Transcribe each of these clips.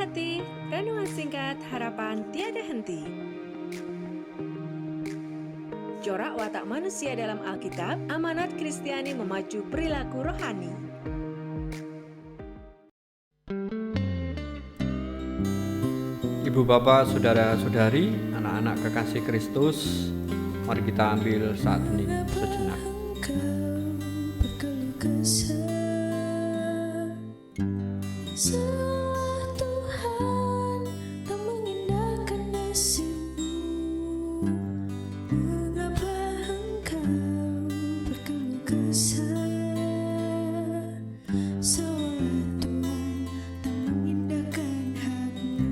hati, renungan singkat harapan tiada henti. Corak watak manusia dalam Alkitab, amanat Kristiani memacu perilaku rohani. Ibu bapak, saudara-saudari, anak-anak kekasih Kristus, mari kita ambil saat hening sejenak. Tuhan tak mengindahkan nasibmu. Mengapa engkau berkeluh kesah? Seolah Tuhan tak mengindahkan hakmu.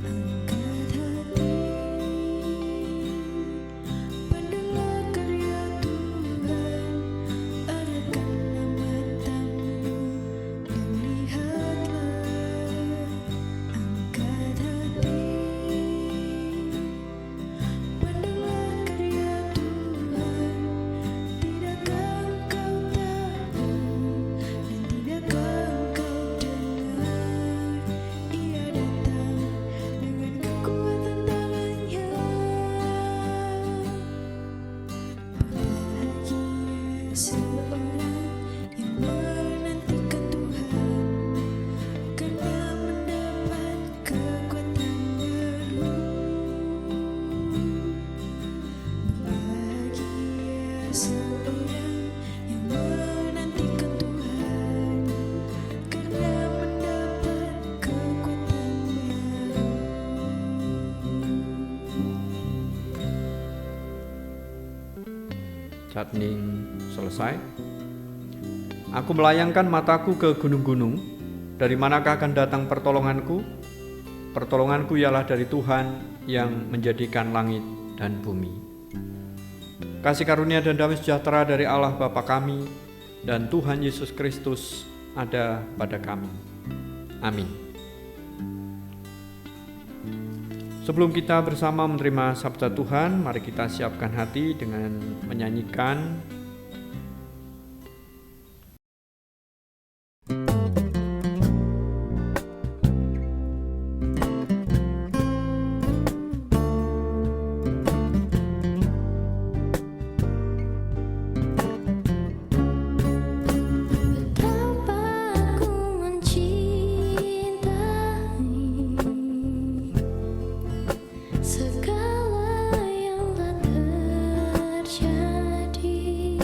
Angkat hati, pandanglah karya Tuhan, arahkanlah matamu dan lihatlah. Angkat hati, pandanglah karya Tuhan, tidakkah engkau tahu dan tidakkah engkau dengar? Ia datang dengan kekuatan tangannya. Bahagia seorang yang menantikan Tuhan, karena mendapat kekuatan baru. Bahagia seorang yang menantikan Tuhan, karena mendapat kekuatan baru. Saat hening selesai. Aku melayangkan mataku ke gunung-gunung. Dari manakah akan datang pertolonganku? Pertolonganku ialah dari Tuhan yang menjadikan langit dan bumi. Kasih karunia dan damai sejahtera dari Allah Bapa kami dan Tuhan Yesus Kristus ada pada kami. Amin. Sebelum kita bersama menerima sabda Tuhan, mari kita siapkan hati dengan menyanyikan Betapa aku mencintai segala yang telah terjadi.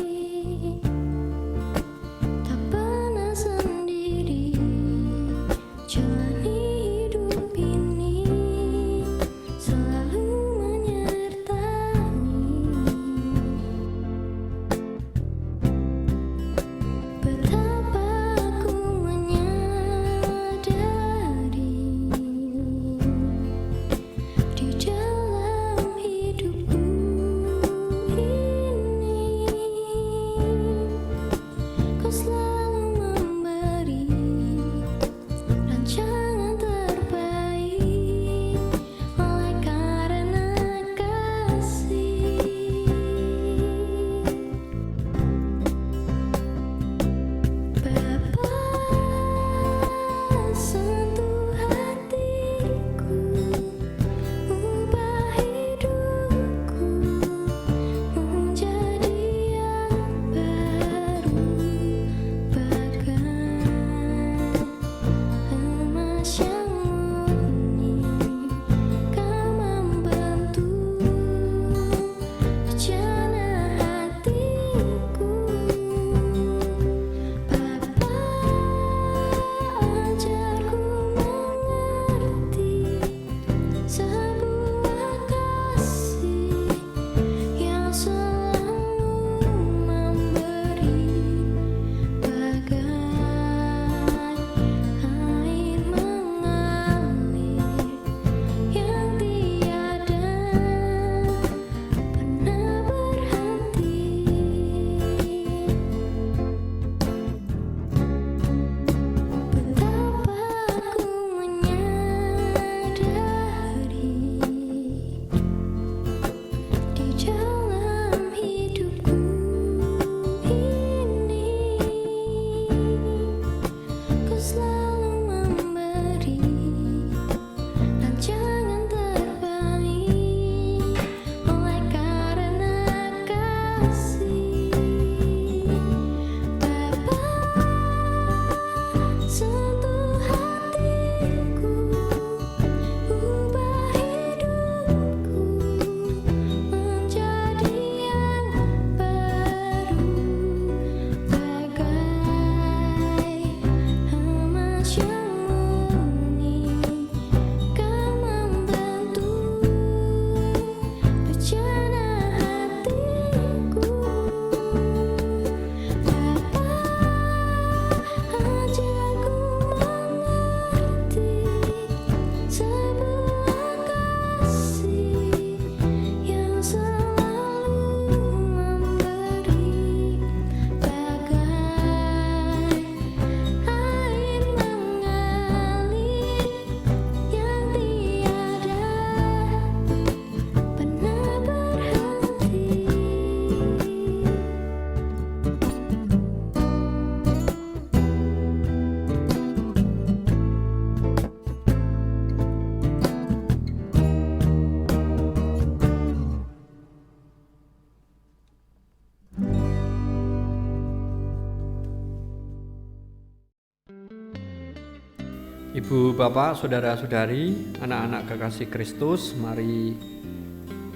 Ibu, Bapak, Saudara-saudari, anak-anak kekasih Kristus, mari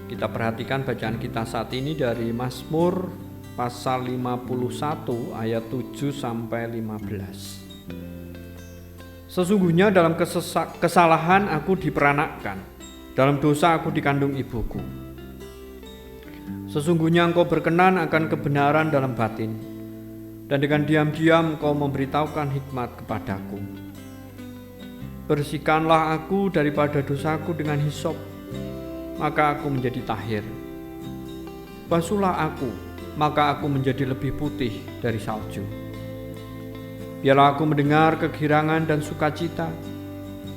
kita perhatikan bacaan kita saat ini dari Mazmur pasal 51 ayat 7 sampai 15. Sesungguhnya dalam kesalahan aku diperanakkan, dalam dosa aku dikandung ibuku. Sesungguhnya engkau berkenan akan kebenaran dalam batin, dan dengan diam-diam engkau memberitahukan hikmat kepadaku. Bersihkanlah aku daripada dosaku dengan hisop, maka aku menjadi tahir. Basuhlah aku, maka aku menjadi lebih putih dari salju. Biarlah aku mendengar kegirangan dan sukacita,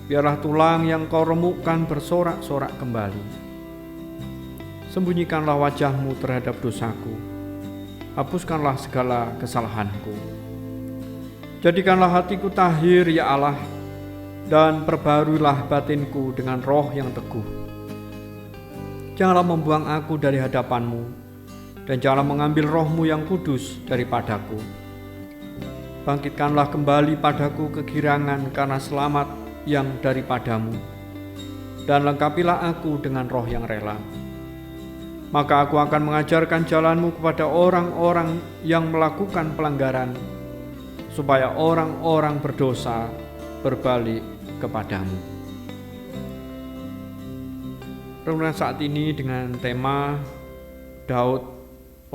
biarlah tulang yang kau remukkan bersorak-sorak kembali. Sembunyikanlah wajahmu terhadap dosaku, hapuskanlah segala kesalahanku. Jadikanlah hatiku tahir, ya Allah, dan perbaruilah batinku dengan roh yang teguh. Janganlah membuang aku dari hadapanmu, dan janganlah mengambil rohmu yang kudus daripadaku. Bangkitkanlah kembali padaku kegirangan karena selamat yang daripadamu, dan lengkapilah aku dengan roh yang rela. Maka aku akan mengajarkan jalanmu kepada orang-orang yang melakukan pelanggaran, supaya orang-orang berdosa berbalik kepadamu. Renungan saat ini dengan tema Daud,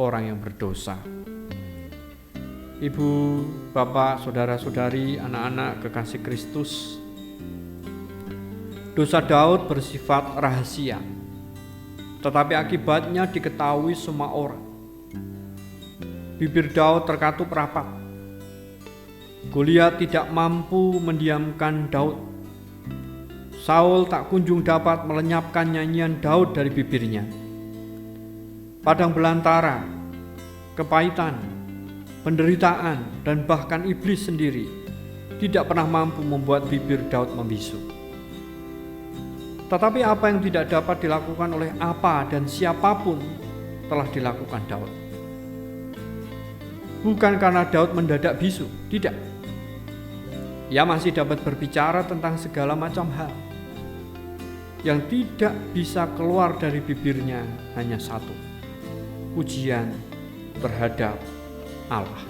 orang yang berdosa. Ibu, Bapak, Saudara-saudari, anak-anak kekasih Kristus, dosa Daud bersifat rahasia, tetapi akibatnya diketahui semua orang. Bibir Daud terkatup rapat. Goliat tidak mampu mendiamkan Daud. Saul tak kunjung dapat melenyapkan nyanyian Daud dari bibirnya. Padang belantara, kepahitan, penderitaan, dan bahkan iblis sendiri tidak pernah mampu membuat bibir Daud membisu. Tetapi apa yang tidak dapat dilakukan oleh apa dan siapapun telah dilakukan Daud. Bukan karena Daud mendadak bisu, tidak. Ia masih dapat berbicara tentang segala macam hal. Yang tidak bisa keluar dari bibirnya hanya satu: pujian terhadap Allah.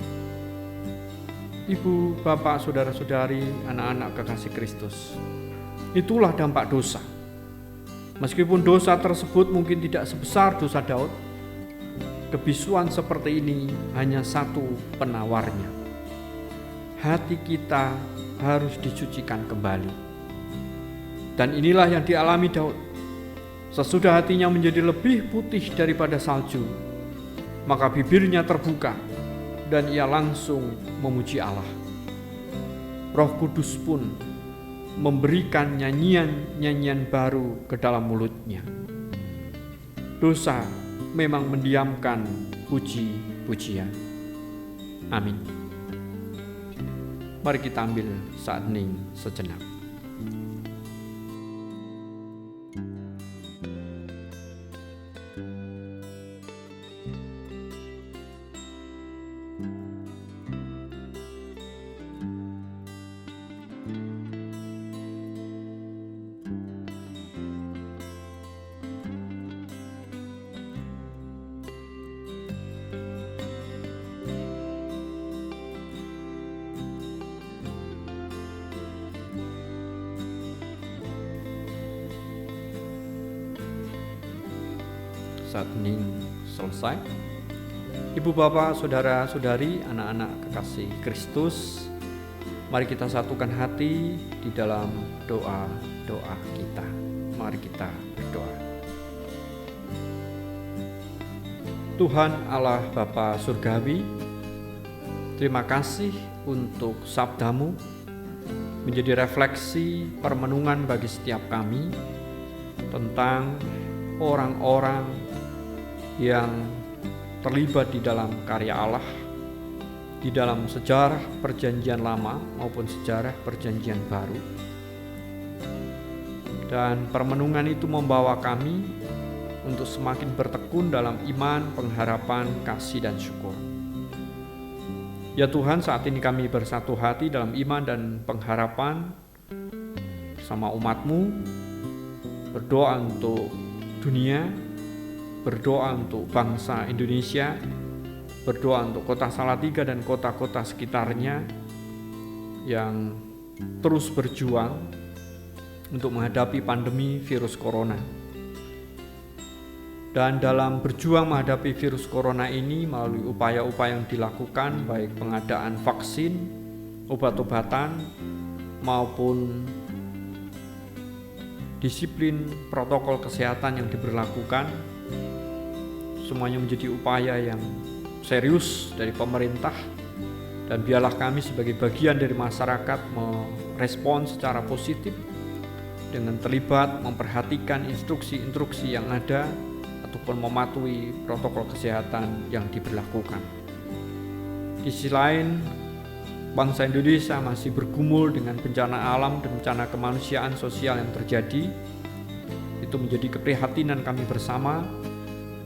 Ibu, Bapak, Saudara-saudari, anak-anak kekasih Kristus, itulah dampak dosa. Meskipun dosa tersebut mungkin tidak sebesar dosa Daud, kebisuan seperti ini hanya satu penawarnya: hati kita harus dicucikan kembali. Dan inilah yang dialami Daud. Sesudah hatinya menjadi lebih putih daripada salju, maka bibirnya terbuka dan ia langsung memuji Allah. Roh Kudus pun memberikan nyanyian-nyanyian baru ke dalam mulutnya. Dosa memang mendiamkan puji-pujian. Amin. Mari kita ambil saat hening sejenak. Saat hening selesai, Ibu, Bapak, Saudara-saudari, anak-anak kekasih Kristus, mari kita satukan hati di dalam doa-doa kita. Mari kita berdoa. Tuhan Allah Bapa Surgawi, terima kasih untuk sabdamu menjadi refleksi permenungan bagi setiap kami tentang orang-orang yang terlibat di dalam karya Allah, di dalam sejarah Perjanjian Lama maupun sejarah Perjanjian Baru. Dan permenungan itu membawa kami untuk semakin bertekun dalam iman, pengharapan, kasih, dan syukur. Ya Tuhan, saat ini kami bersatu hati dalam iman dan pengharapan bersama umat-Mu, berdoa untuk dunia, berdoa untuk bangsa Indonesia, berdoa untuk kota Salatiga dan kota-kota sekitarnya yang terus berjuang untuk menghadapi pandemi virus corona. Dan dalam berjuang menghadapi virus corona ini melalui upaya-upaya yang dilakukan, baik pengadaan vaksin, obat-obatan, maupun disiplin protokol kesehatan yang diberlakukan, semuanya menjadi upaya yang serius dari pemerintah, dan biarlah kami sebagai bagian dari masyarakat merespon secara positif dengan terlibat memperhatikan instruksi-instruksi yang ada ataupun mematuhi protokol kesehatan yang diberlakukan. Di sisi lain, bangsa Indonesia masih bergumul dengan bencana alam dan bencana kemanusiaan sosial yang terjadi. Itu menjadi keprihatinan kami bersama,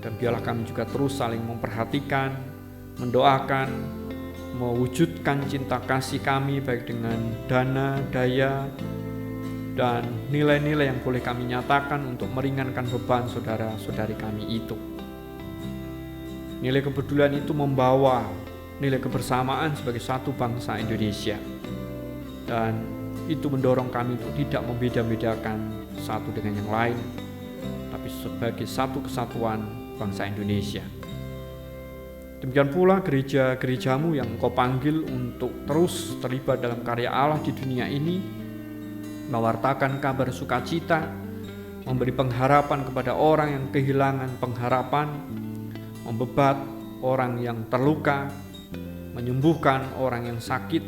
dan biarlah kami juga terus saling memperhatikan, mendoakan, mewujudkan cinta kasih kami baik dengan dana, daya, dan nilai-nilai yang boleh kami nyatakan untuk meringankan beban saudara-saudari kami itu. Nilai kepedulian itu membawa nilai kebersamaan sebagai satu bangsa Indonesia, dan itu mendorong kami untuk tidak membeda-bedakan satu dengan yang lain, tapi sebagai satu kesatuan bangsa Indonesia. Demikian pula gereja-gerejamu yang Engkau panggil untuk terus terlibat dalam karya Allah di dunia ini, mewartakan kabar sukacita, memberi pengharapan kepada orang yang kehilangan pengharapan, membebat orang yang terluka, menyembuhkan orang yang sakit,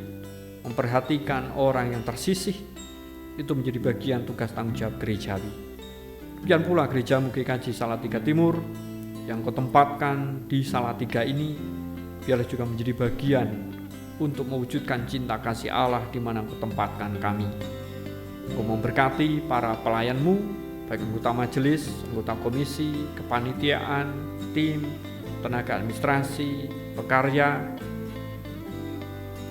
memperhatikan orang yang tersisih. Itu menjadi bagian tugas tanggung jawab gerejawi. Demikian pula gerejamu GKJ Salatiga Timur yang Kau tempatkan di Salatiga ini, biarlah juga menjadi bagian untuk mewujudkan cinta kasih Allah di mana Kau tempatkan kami. Kau memberkati para pelayan-Mu, baik anggota majelis, anggota komisi, kepanitiaan, tim, tenaga administrasi, pekarya.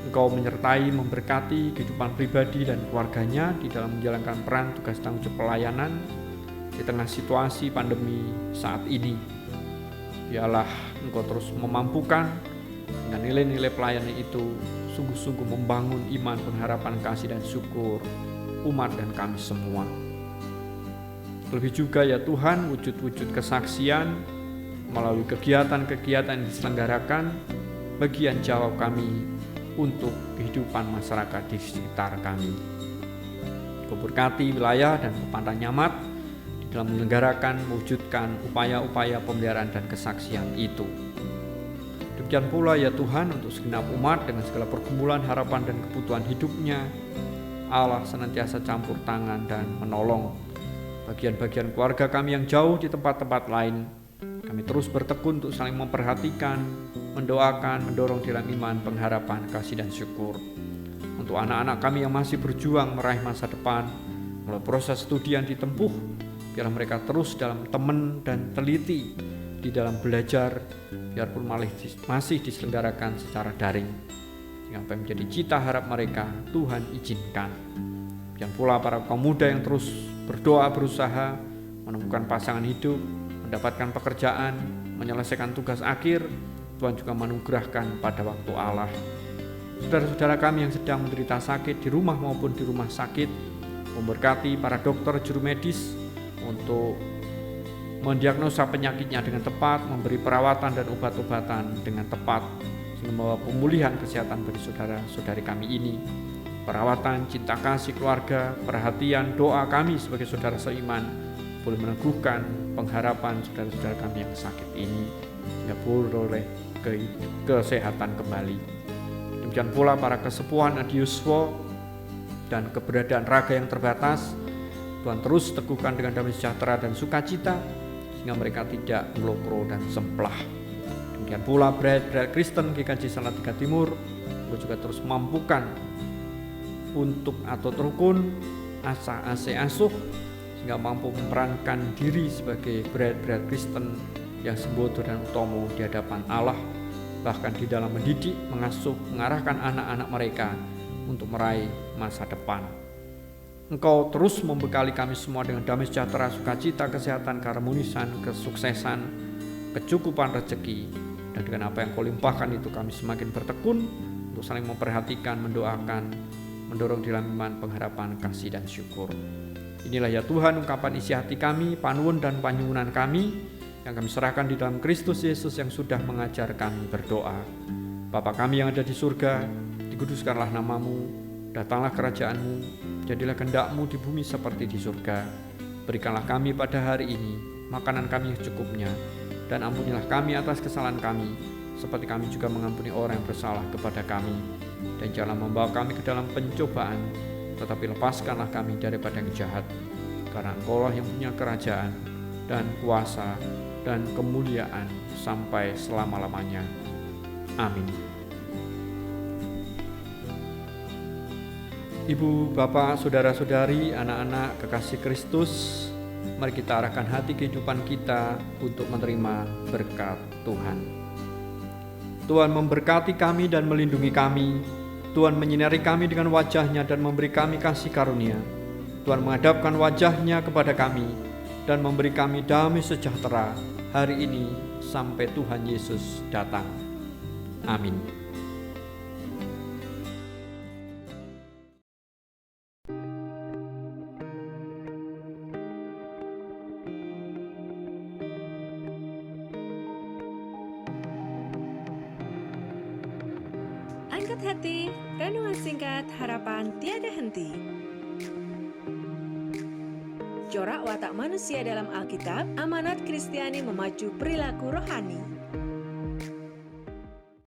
Engkau menyertai, memberkati kehidupan pribadi dan keluarganya di dalam menjalankan peran tugas tanggung jawab pelayanan di tengah situasi pandemi saat ini. Biarlah Engkau terus memampukan dengan nilai-nilai pelayanan itu sungguh-sungguh membangun iman, pengharapan, kasih, dan syukur umat dan kami semua. Lebih juga ya Tuhan, wujud-wujud kesaksian melalui kegiatan-kegiatan yang diselenggarakan, bagian jawab kami untuk kehidupan masyarakat di sekitar kami. Kau berkati wilayah dan Kepantan Nyamat di dalam menyelenggarakan, mewujudkan upaya-upaya pemeliharaan dan kesaksian itu. Demikian pula ya Tuhan, untuk segenap umat dengan segala pergumulan, harapan, dan kebutuhan hidupnya, Allah senantiasa campur tangan dan menolong. Bagian-bagian keluarga kami yang jauh di tempat-tempat lain, kami terus bertekun untuk saling memperhatikan, mendoakan, mendorong di dalam iman, pengharapan, kasih, dan syukur. Untuk anak-anak kami yang masih berjuang meraih masa depan melalui proses studi yang ditempuh, biarlah mereka terus dalam teman dan teliti di dalam belajar, biarpun masih diselenggarakan secara daring. Apa yang menjadi cita harap mereka, Tuhan izinkan. Yang pula para kaum muda yang terus berdoa, berusaha menemukan pasangan hidup, mendapatkan pekerjaan, menyelesaikan tugas akhir, Tuhan juga menganugerahkan pada waktu Allah. Saudara-saudara kami yang sedang menderita sakit di rumah maupun di rumah sakit, memberkati para dokter juru medis untuk mendiagnosa penyakitnya dengan tepat, memberi perawatan dan obat-obatan dengan tepat, membawa pemulihan kesehatan bagi saudara-saudari kami ini. Perawatan, cinta kasih keluarga, perhatian, doa kami sebagai saudara seiman boleh meneguhkan pengharapan saudara-saudara kami yang sakit ini, sehingga boleh kesehatan kembali. Demikian pula para kesepuhan adiuswo dan keberadaan raga yang terbatas, Tuhan terus teguhkan dengan damai sejahtera dan sukacita, sehingga mereka tidak melokro dan semplah. Demikian pula berat Kristen GKJ Salatiga Timur, Engkau juga terus mampukan untuk atot rukun, asuh, sehingga mampu memerankan diri sebagai berat Kristen yang sembodo dan utomo di hadapan Allah, bahkan di dalam mendidik, mengasuh, mengarahkan anak-anak mereka untuk meraih masa depan. Engkau terus membekali kami semua dengan damai sejahtera, sukacita, kesehatan, keharmonisan, kesuksesan, kecukupan rezeki. Dan dengan apa yang Kau limpahkan itu kami semakin bertekun untuk saling memperhatikan, mendoakan, mendorong di dalam iman, pengharapan, kasih, dan syukur. Inilah ya Tuhan ungkapan isi hati kami, panuwun dan panyuwunan kami yang kami serahkan di dalam Kristus Yesus yang sudah mengajar kami berdoa. Bapa kami yang ada di surga, dikuduskanlah namamu, datanglah kerajaanmu, jadilah kehendak-Mu di bumi seperti di surga. Berikanlah kami pada hari ini makanan kami yang secukupnya, dan ampunilah kami atas kesalahan kami, seperti kami juga mengampuni orang yang bersalah kepada kami. Dan janganlah membawa kami ke dalam pencobaan, tetapi lepaskanlah kami daripada yang jahat. Karena Engkau-lah yang punya kerajaan dan kuasa dan kemuliaan sampai selama-lamanya. Amin. Ibu, bapak, saudara-saudari, anak-anak kekasih Kristus, mari kita arahkan hati kehidupan kita untuk menerima berkat Tuhan. Tuhan memberkati kami dan melindungi kami. Tuhan menyinari kami dengan wajah-Nya dan memberi kami kasih karunia. Tuhan menghadapkan wajah-Nya kepada kami dan memberi kami damai sejahtera hari ini sampai Tuhan Yesus datang. Amin. Angkat hati, renungan singkat harapan tiada henti. Corak watak manusia dalam Alkitab, amanat Kristiani memacu perilaku rohani.